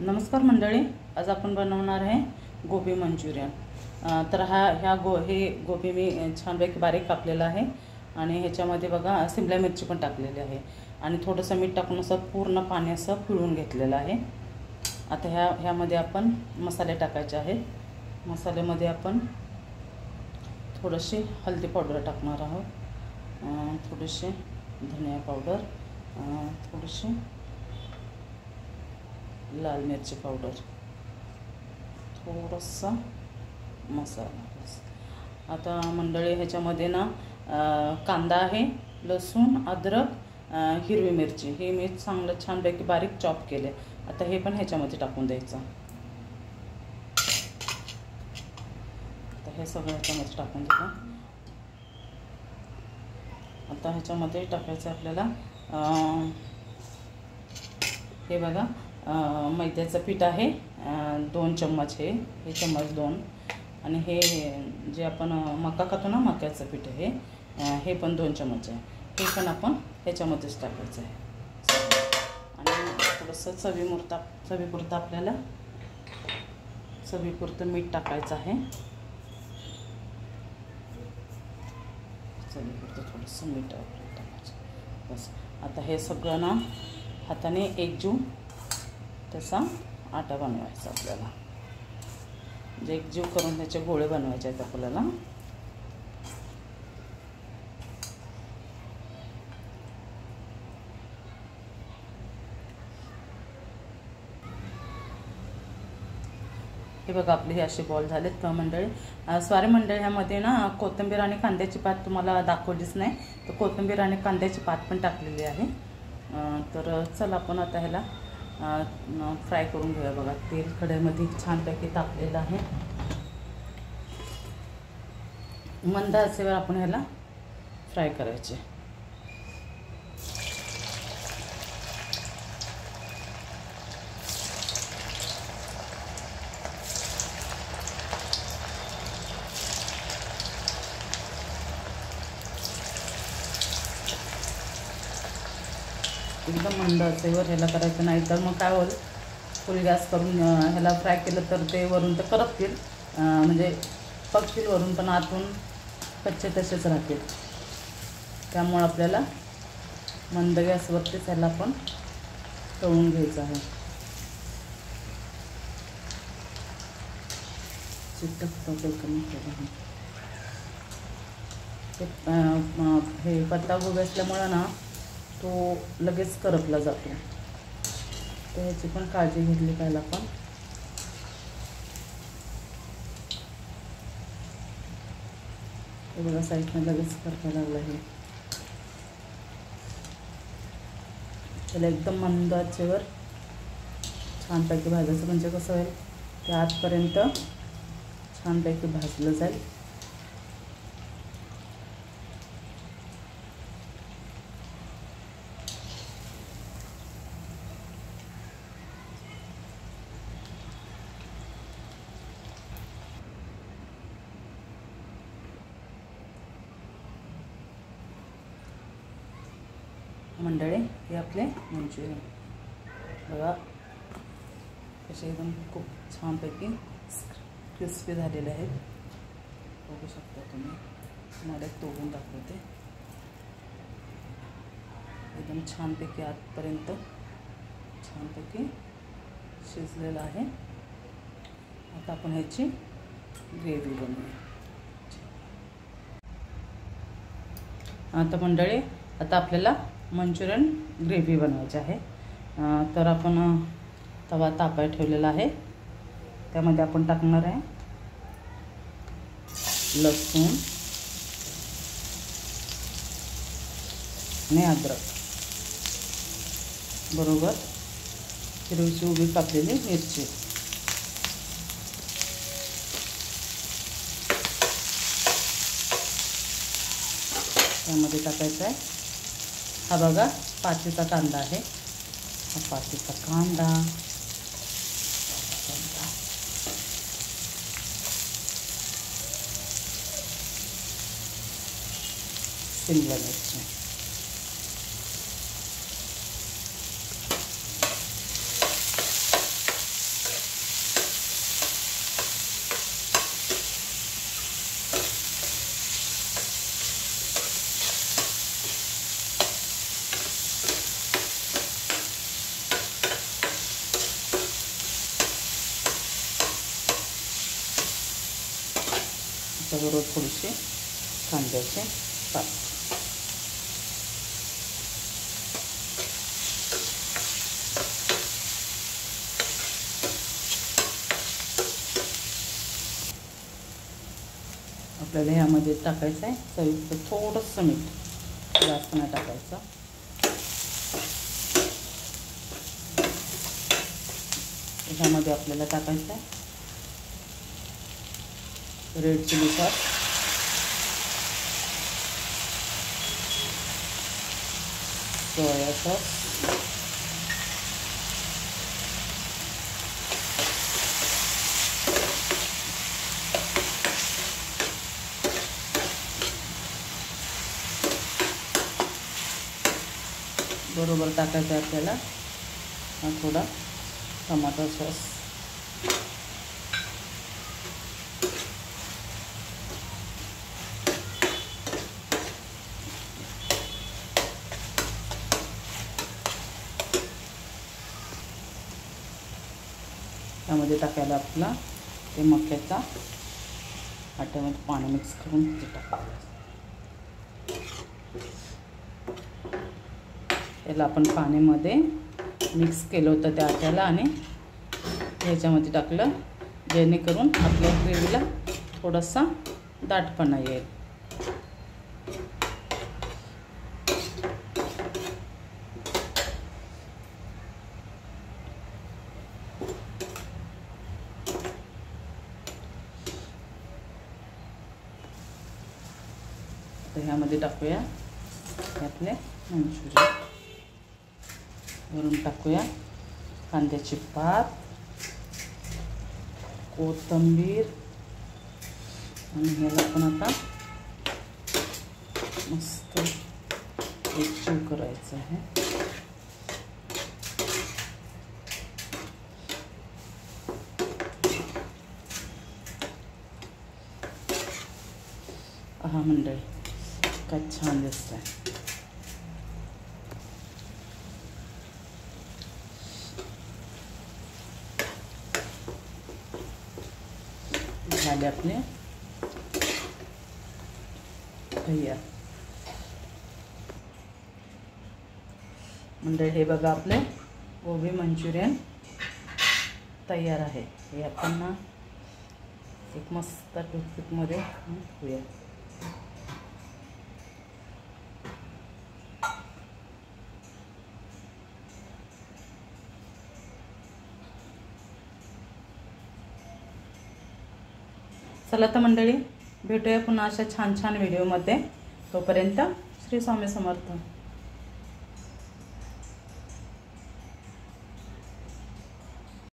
नमस्कार मंडळी, आज आपण बनवणार आहे गोबी मंचुरियन। तर हे गोबी मी छानपैकी बारीक कापलेला आहे आणि ह्याच्यामध्ये बघा शिमला मिरची पण टाकलेली आहे आणि थोडंसं मीठ टाकून असं पूर्ण पाणी असं पिळून घेतलेलं आहे। आता ह्यामध्ये आपण मसाले टाकायचे आहेत। मसाल्यामध्ये आपण थोडीशी हळदी पावडर टाकणार आहोत, थोडीशी धनिया पावडर, थोडीशी लाल मिरची पावडर, थोडासा मसाला। आता मंडळी ह्याच्यामध्ये ना कांदा आहे, लसूण, अद्रक, हिरवी मिरची हे मी चांगलं छानपैकी बारीक चॉप केले। आता हे पण ह्याच्यामध्ये टाकून द्यायचं। आता हे सगळं ह्याच्यामध्ये टाकून दिलं। आता ह्याच्यामध्ये टाकायचं आपल्याला हे बघा मैद्याचं पीठ आहे, 2 चम्मच हे चम्मच 2, आणि हे जे आपण मका खातो ना मक्याचं पीठ आहे हे पण 2 चम्मच आहे। हे पण आपण ह्याच्यामध्येच टाकायचं आहे आणि थोडंसं चवीपुरतं आपल्याला चवीपुरतं मीठ टाकायचं आहे। चवीपुरतं थोडंसं मीठ टाकायचं बस। आता हे सगळं ना हाताने एकजीव तसा आटा बनवायचा आपल्याला, म्हणजे एकजीव करून त्याचे गोळे बनवायचे आहेत आपल्याला। हे बघा आपले हे असे बॉल झालेत मंडळी। सॉरी मंडळी, ह्यामध्ये ना कोथिंबीर आणि कांद्याची पात तुम्हाला दाखवलीच नाही, तर कोथिंबीर आणि कांद्याची पात पण टाकलेली आहे। तर चला आपण आता ह्याला फ्राय करून घेऊया। बघा तेल कढईमध्ये छानपैकी तापलेलं आहे, मंद आचेवर आपण ह्याला फ्राय करायचे। एकदम मंद आचेवर ह्याला करायचं, नाही तर मग काय होईल, फुल गॅस करून ह्याला फ्राय केलं तर ते वरून तर करपतील, म्हणजे पकतील वरून पण आतून कच्चे तसेच राहतील। त्यामुळे आपल्याला मंद गॅसवरतीच ह्याला आपण तळून घ्यायचं आहे। हे पत्तागोबी असल्यामुळं ना तो लगेच करपला जातो, तर ह्याची पण काळजी घेतली पाहिजे आपण। हे बघा साईडनं लगेच करपायला लागलं आहे। त्याला एकदम मंद आचेवर छानपैकी भाजायचं, म्हणजे कसं होईल ते आतपर्यंत छानपैकी भाजलं जाईल। मंडळी हे आपले मंचुरियन बघा कसे एकदम खूप छानपैकी क्रिस्पी झालेले आहेत, बघू शकता तुम्ही। तुम्हाला तोडून दाखवते, एकदम छानपैकी आतपर्यंत छानपैकी शिजलेलं आहे। आता आपण ह्याची ग्रेव्ही बनवूया। आता मंडळी आता आपल्याला मंचुरियन ग्रेव्ही बनवायची आहे। तर आपण तवा तापाय ठेवलेला आहे, त्यामध्ये आपण टाकणार आहे लसूण आणि अद्रक, बरोबर हिरवीची उभी कापलेली मिरची, त्यामध्ये टाकायचं आहे। हा बघा पाचीचा कांदा आहे, हा पाचीचा कांदा, शिमला मिरची, त्याबरोबर थोडेसे कांद्याचे पात. आपल्याला ह्यामध्ये टाकायचं आहे चवीपुरतं थोडंसं मीठ, जास्त नाही टाकायचं. ह्यामध्ये आपल्याला टाकायचं आहे red chilli sauce, soya sauce, बरोबर टाकायचं आहे आपल्याला थोडा टमाटो सॉस. त्यामध्ये टाकायला आपला ते मक्याचा आट्यामध्ये पाणी मिक्स करून ते टाकायचं. याला आपण पाण्यामध्ये मिक्स केलं होतं त्या आट्याला आणि ह्याच्यामध्ये टाकलं, जेणेकरून आपल्या ग्रेव्हीला थोडासा दाटपणा येईल. तर ह्यामध्ये टाकूया आपले मंचुरियन. वरून टाकूया कांद्याची पात, कोथिंबीर आणि ह्याला पण आता मस्त एकजीव करायचं आहे. हा मंडळी काय छान दिसतंय. झाले आपले तयार. म्हणजे हे बघा आपले गोबी मंचुरियन तयार आहे. हे आपण ना एक मस्त टूथपिकमध्ये ठेवूया. चला तर मंडळी, भेटूया पुन्हा अशा छान छान व्हिडिओमध्ये. तोपर्यंत श्री स्वामी समर्थ.